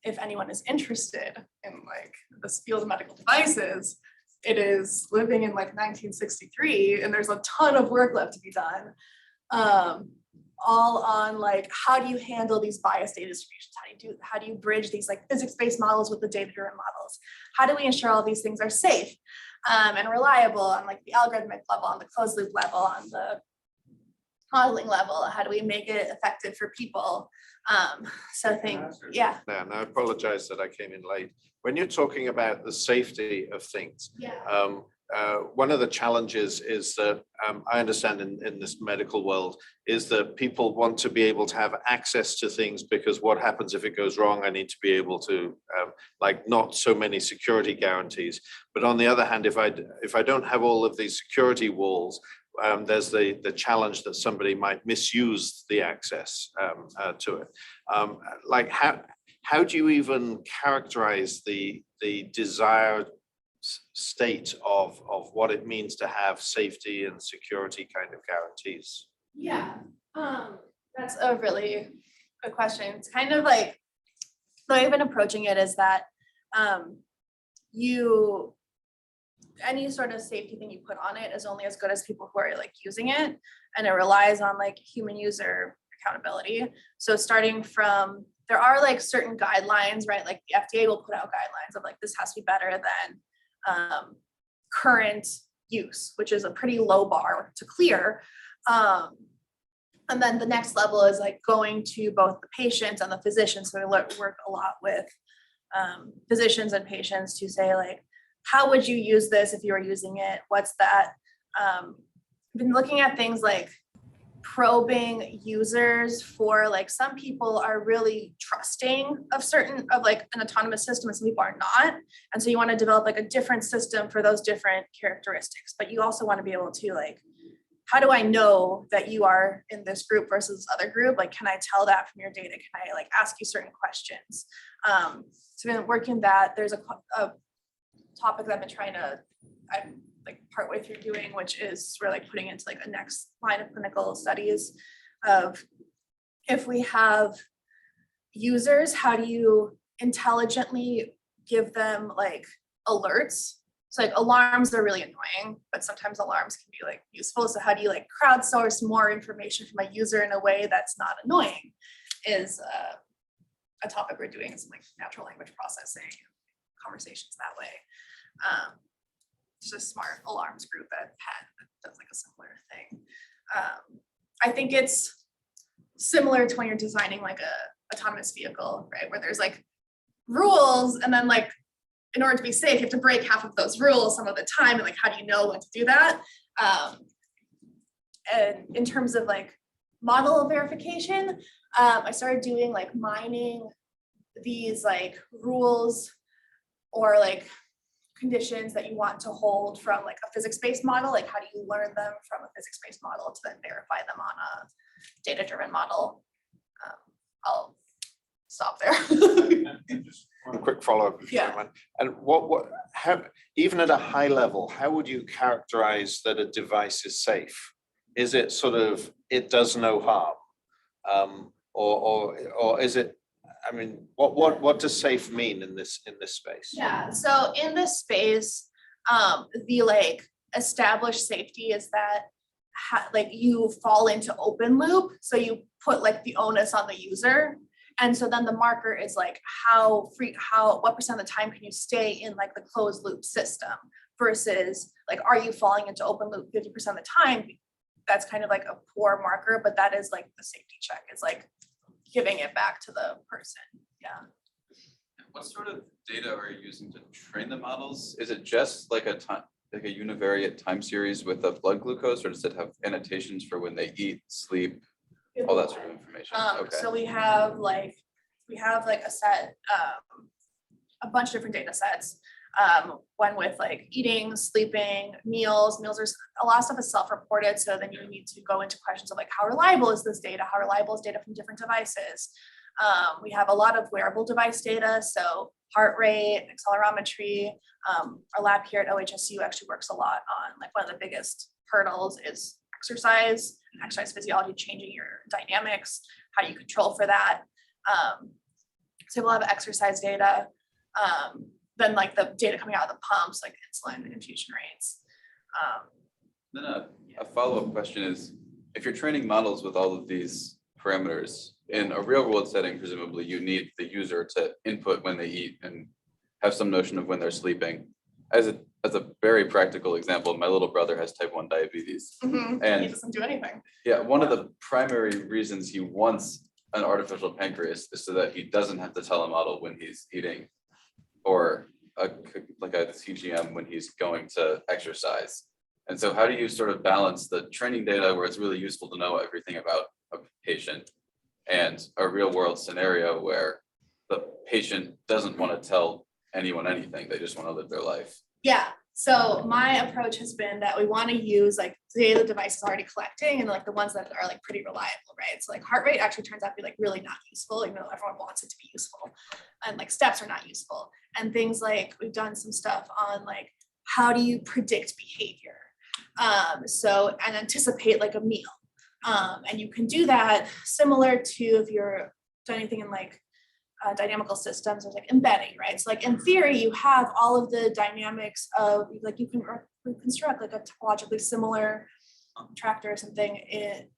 if anyone is interested in like this field of medical devices, it is living in like 1963 and there's a ton of work left to be done. All on like, how do you handle these biased data distributions? How do you bridge these like physics-based models with the data-driven models? How do we ensure all these things are safe and reliable on like the algorithmic level, on the closed loop level, on the modeling level, how do we make it effective for people? So I think, yeah. And I apologize that I came in late. When you're talking about the safety of things, Yeah. one of the challenges is that I understand in this medical world is that people want to be able to have access to things because what happens if it goes wrong? I need to be able to like not so many security guarantees. But on the other hand, if I don't have all of these security walls, there's the challenge that somebody might misuse the access to it. Like how do you even characterize the desired state of what it means to have safety and security kind of guarantees? Yeah, that's a really good question. It's kind of like, the way I've been approaching it is that any sort of safety thing you put on it is only as good as people who are like using it, and it relies on like human user accountability. So starting from, there are like certain guidelines, right? Like the FDA will put out guidelines of like, this has to be better than current use, which is a pretty low bar to clear. And then the next level is like going to both the patients and the physicians. So we work a lot with physicians and patients to say like, how would you use this if you were using it? What's that? I've been looking at things like probing users for like, some people are really trusting of like an autonomous system and some people are not. And so you want to develop like a different system for those different characteristics, but you also want to be able to like, how do I know that you are in this group versus this other group? Like, can I tell that from your data? Can I like ask you certain questions? So I've been working that. There's a topic that I'm like partway through doing, which is we're like putting into like a next line of clinical studies of, if we have users, how do you intelligently give them like alerts? So like alarms are really annoying, but sometimes alarms can be like useful. So how do you like crowdsource more information from a user in a way that's not annoying is a topic we're doing, some like natural language processing, conversations that way. There's a smart alarms group at Penn that does like a similar thing. I think it's similar to when you're designing like a autonomous vehicle, right? Where there's like rules, and then like, in order to be safe, you have to break half of those rules some of the time. And like, how do you know when to do that? And in terms of like model verification, I started doing like mining these like rules or like conditions that you want to hold from like a physics-based model. Like, how do you learn them from a physics-based model to then verify them on a data-driven model? I'll stop there. Just one quick follow-up, if you Yeah. don't mind. And how, even at a high level, how would you characterize that a device is safe? Is it sort of, it does no harm? Or is it, I mean, what does safe mean in this space? Yeah, so in this space, the like established safety is that like you fall into open loop. So you put like the onus on the user. And so then the marker is like what percent of the time can you stay in like the closed loop system versus like, are you falling into open loop 50% of the time? That's kind of like a poor marker, but that is like the safety check. It's like giving it back to the person. Yeah. What sort of data are you using to train the models? Is it just like a univariate time series with a blood glucose, or does it have annotations for when they eat, sleep, all that sort of information? Okay. So we have like a set, a bunch of different data sets. One with like eating, sleeping, meals. Meals are, a lot of stuff is self-reported. So then you need to go into questions of like, how reliable is this data? How reliable is data from different devices? We have a lot of wearable device data. So heart rate, accelerometry. Our lab here at OHSU actually works a lot on like, one of the biggest hurdles is exercise physiology, changing your dynamics. How do you control for that? So we'll have exercise data. Then like the data coming out of the pumps, like insulin infusion rates. Then a follow-up question is, if you're training models with all of these parameters in a real world setting, presumably you need the user to input when they eat and have some notion of when they're sleeping. As as a very practical example, my little brother has type 1 diabetes. Mhm. And- He doesn't do anything. Yeah, one of the primary reasons he wants an artificial pancreas is so that he doesn't have to telemodel when he's eating, or like a CGM when he's going to exercise. And so how do you sort of balance the training data where it's really useful to know everything about a patient and a real world scenario where the patient doesn't want to tell anyone anything, they just want to live their life? Yeah, so my approach has been that we want to use like the data the device is already collecting and like the ones that are like pretty reliable, right? So like heart rate actually turns out to be like really not useful, even though everyone wants it to be useful. And like steps are not useful. And things like we've done some stuff on like how do you predict behavior? And anticipate like a meal. And you can do that similar to if you're doing anything in like dynamical systems, there's like embedding, right? So like in theory, you have all of the dynamics of like you can reconstruct like a topologically similar tractor or something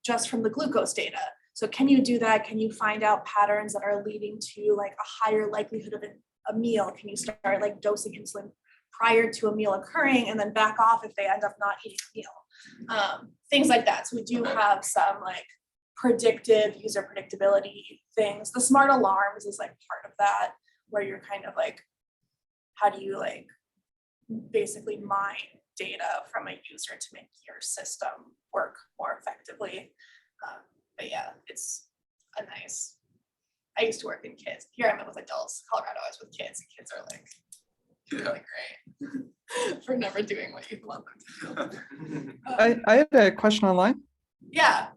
just from the glucose data. So can you do that? Can you find out patterns that are leading to like a higher likelihood of a meal? Can you start like dosing insulin prior to a meal occurring and then back off if they end up not eating a meal? Things like that. So we do have some like predictive user predictability things. The smart alarms is like part of that, where you're kind of like, how do you like basically mine data from a user to make your system work more effectively? But yeah, it's a nice, I used to work in kids. Here I'm with adults. Colorado, I was with kids, and kids are like really great for never doing what you want them to do. I had a question online. Yeah.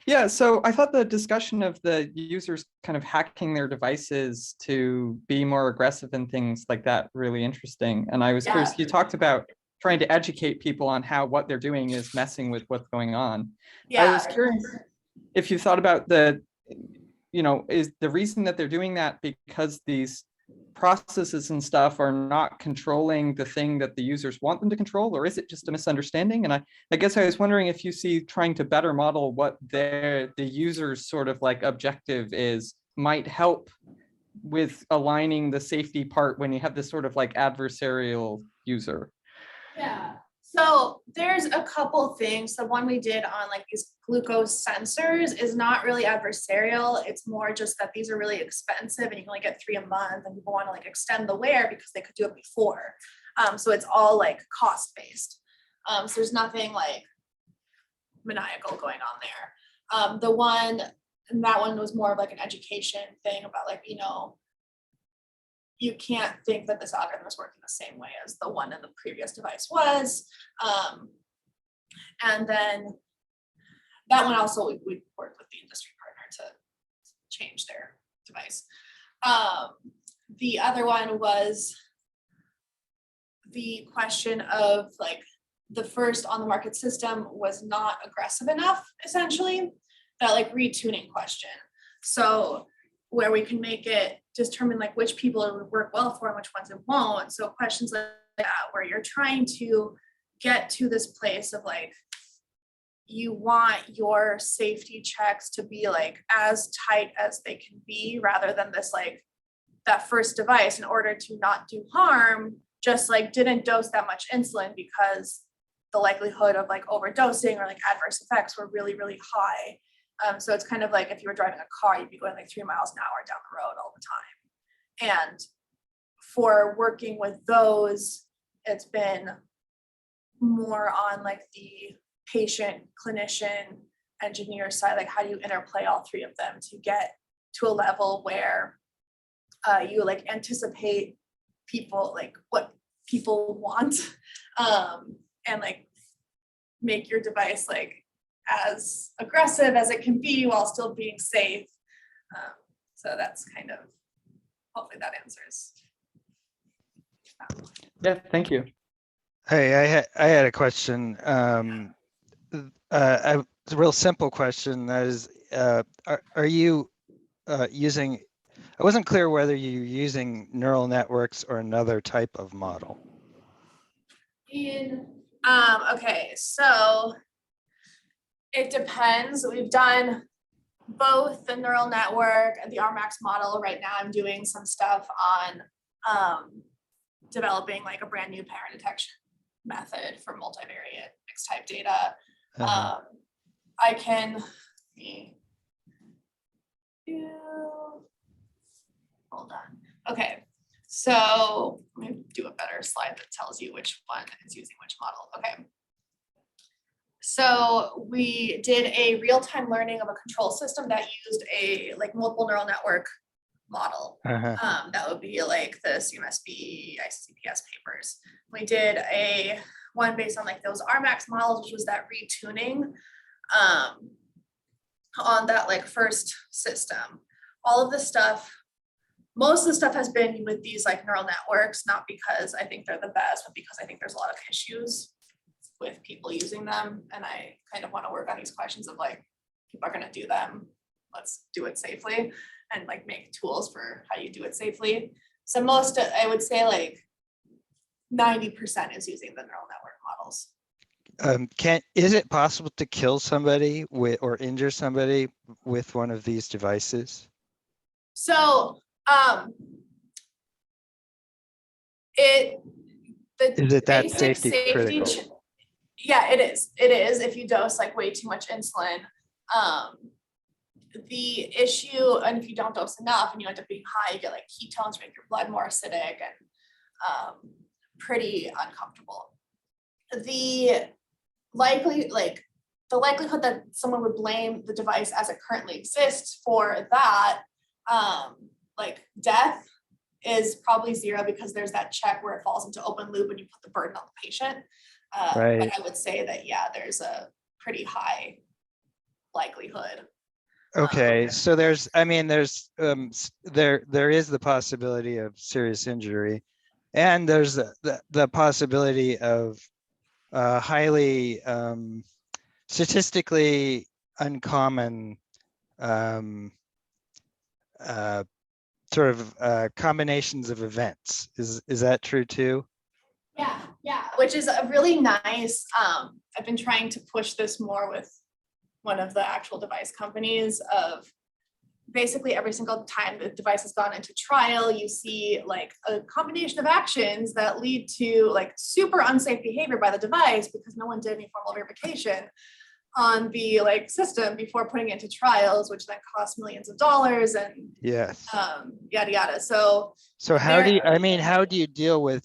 Yeah, so I thought the discussion of the users kind of hacking their devices to be more aggressive and things like that really interesting. And I was curious, you talked about trying to educate people on how what they're doing is messing with what's going on. I was curious if you thought about is the reason that they're doing that because these processes and stuff are not controlling the thing that the users want them to control, or is it just a misunderstanding? And I guess I was wondering if you see trying to better model what the user's sort of like objective is might help with aligning the safety part when you have this sort of like adversarial user. Yeah. So there's a couple things. The one we did on like these glucose sensors is not really adversarial. It's more just that these are really expensive and you can only get 3 a month and people want to like extend the wear because they could do it before. So it's all like cost based. So there's nothing like maniacal going on there. That one was more of like an education thing about like, you can't think that this algorithm is working the same way as the one in the previous device was. And then that one also, we worked with the industry partner to change their device. The other one was the question of like the first on the market system was not aggressive enough, essentially, that like retuning question. So where we can make it determine like which people it would work well for and which ones it won't. So questions like that, where you're trying to get to this place of like, you want your safety checks to be like as tight as they can be, rather than this like that first device, in order to not do harm, just like didn't dose that much insulin because the likelihood of like overdosing or like adverse effects were really, really high. So it's kind of like if you were driving a car, you'd be going like 3 miles an hour down the road all the time. And for working with those, it's been more on like the patient, clinician, engineer side, like how do you interplay all three of them to get to a level where you like anticipate people, like what people want, and like make your device like as aggressive as it can be while still being safe. So that's kind of, hopefully that answers. Yeah, thank you. Hey, I had a question. It's a real simple question. That is, are you using? I wasn't clear whether you're using neural networks or another type of model. Okay, so it depends. We've done both the neural network and the RMAX model. Right now I'm doing some stuff on developing like a brand new pattern detection method for multivariate mixed type data. Uh-huh. I can, hold on. Okay, so let me do a better slide that tells you which one is using which model. Okay. So we did a real-time learning of a control system that used a like multiple neural network model. Uh-huh. That would be like the CMSB ICCPS papers. We did a one based on like those RMAX models, which was that retuning on that like first system. All of the stuff, most of the stuff has been with these like neural networks, not because I think they're the best, but because I think there's a lot of issues with people using them. And I kind of want to work on these questions of like, people are going to do them. Let's do it safely and like make tools for how you do it safely. So most, I would say like 90% is using the neural network models. Is it possible to kill somebody with or injure somebody with one of these devices? So Is it that basic safety critical? Yeah, it is. It is if you dose like way too much insulin. The issue, and if you don't dose enough and you end up being high, you get like ketones, make your blood more acidic and pretty uncomfortable. The likelihood that someone would blame the device as it currently exists for that, like death, is probably zero because there's that check where it falls into open loop and you put the burden on the patient. Right. But I would say that, yeah, there's a pretty high likelihood. Okay, so there is the possibility of serious injury, and there's the possibility of highly statistically uncommon combinations of events. Is that true too? Yeah, which is a really nice, I've been trying to push this more with one of the actual device companies of basically every single time the device has gone into trial, you see like a combination of actions that lead to like super unsafe behavior by the device because no one did any formal verification on the like system before putting it into trials, which then cost millions of dollars and Yes. Yada yada. So how do you deal with?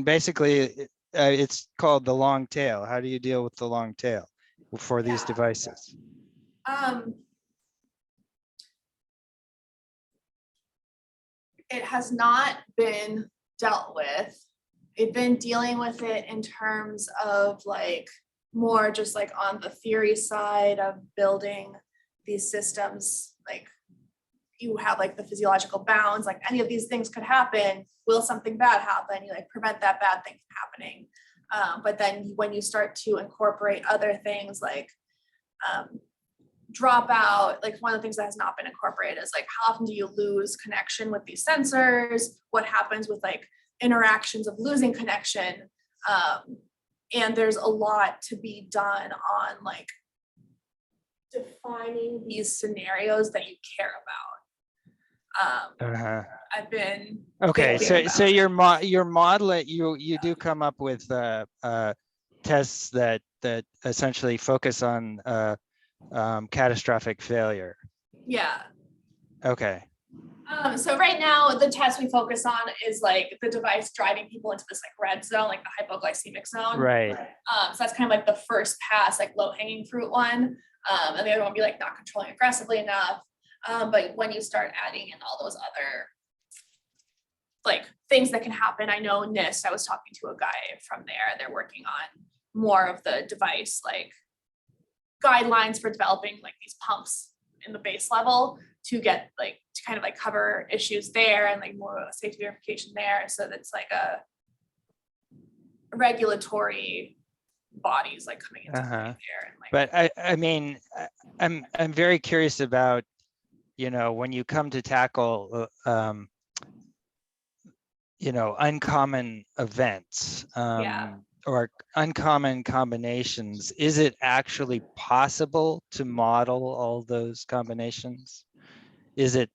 Basically, it's called the long tail. How do you deal with the long tail for these devices? It has not been dealt with. They've been dealing with it in terms of like more just like on the theory side of building these systems, like you have like the physiological bounds, like any of these things could happen. Will something bad happen? You like prevent that bad thing from happening. But then when you start to incorporate other things like dropout, like one of the things that has not been incorporated is like how often do you lose connection with these sensors? What happens with like interactions of losing connection? And there's a lot to be done on like defining these scenarios that you care about. I've been okay. So your model, you do come up with tests that essentially focus on catastrophic failure. Yeah. Okay. So right now the test we focus on is like the device driving people into this like red zone, like the hypoglycemic zone. Right. So that's kind of like the first pass, like low hanging fruit one. And the other one would be like not controlling aggressively enough. But when you start adding in all those other like things that can happen, I know NIST, I was talking to a guy from there, they're working on more of the device like guidelines for developing like these pumps in the base level to get like to kind of like cover issues there and like more safety verification there. So that's like a regulatory bodies like coming into play there. And, like, but I'm very curious about, when you come to tackle uncommon events or uncommon combinations, is it actually possible to model all those combinations? Is it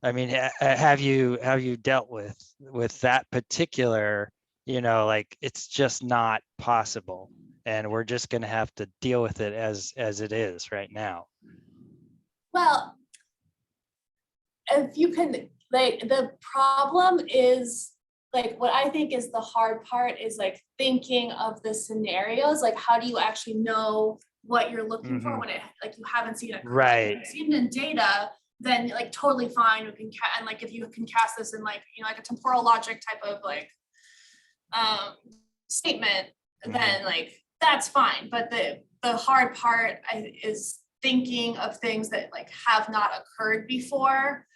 I mean, have you dealt with that particular, like it's just not possible, and we're just going to have to deal with it as it is right now? Well, if you can, like, the problem is, like, what I think is the hard part is like thinking of the scenarios, like how do you actually know what you're looking for when it, like, you haven't seen it. Right. If you've seen it in data, then like totally fine. You can and like if you can cast this in like, like a temporal logic type of like statement, then like that's fine. But the hard part is thinking of things that like have not occurred before.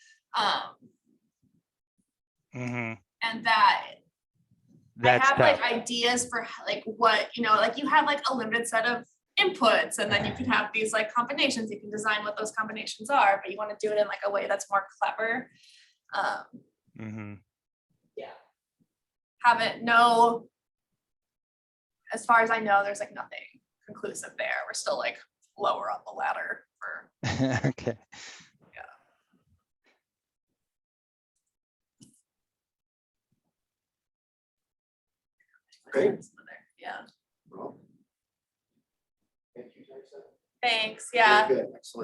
And that I have like ideas for like what, like you have like a limited set of inputs, and then you can have these like combinations. You can design what those combinations are, but you want to do it in like a way that's more clever. Yeah. Haven't no, as far as I know, there's like nothing conclusive there. We're still like lower up the ladder for. Okay. Great. Yeah. Well, thank you, Taisa. Thanks. Yeah. Very good. Excellent.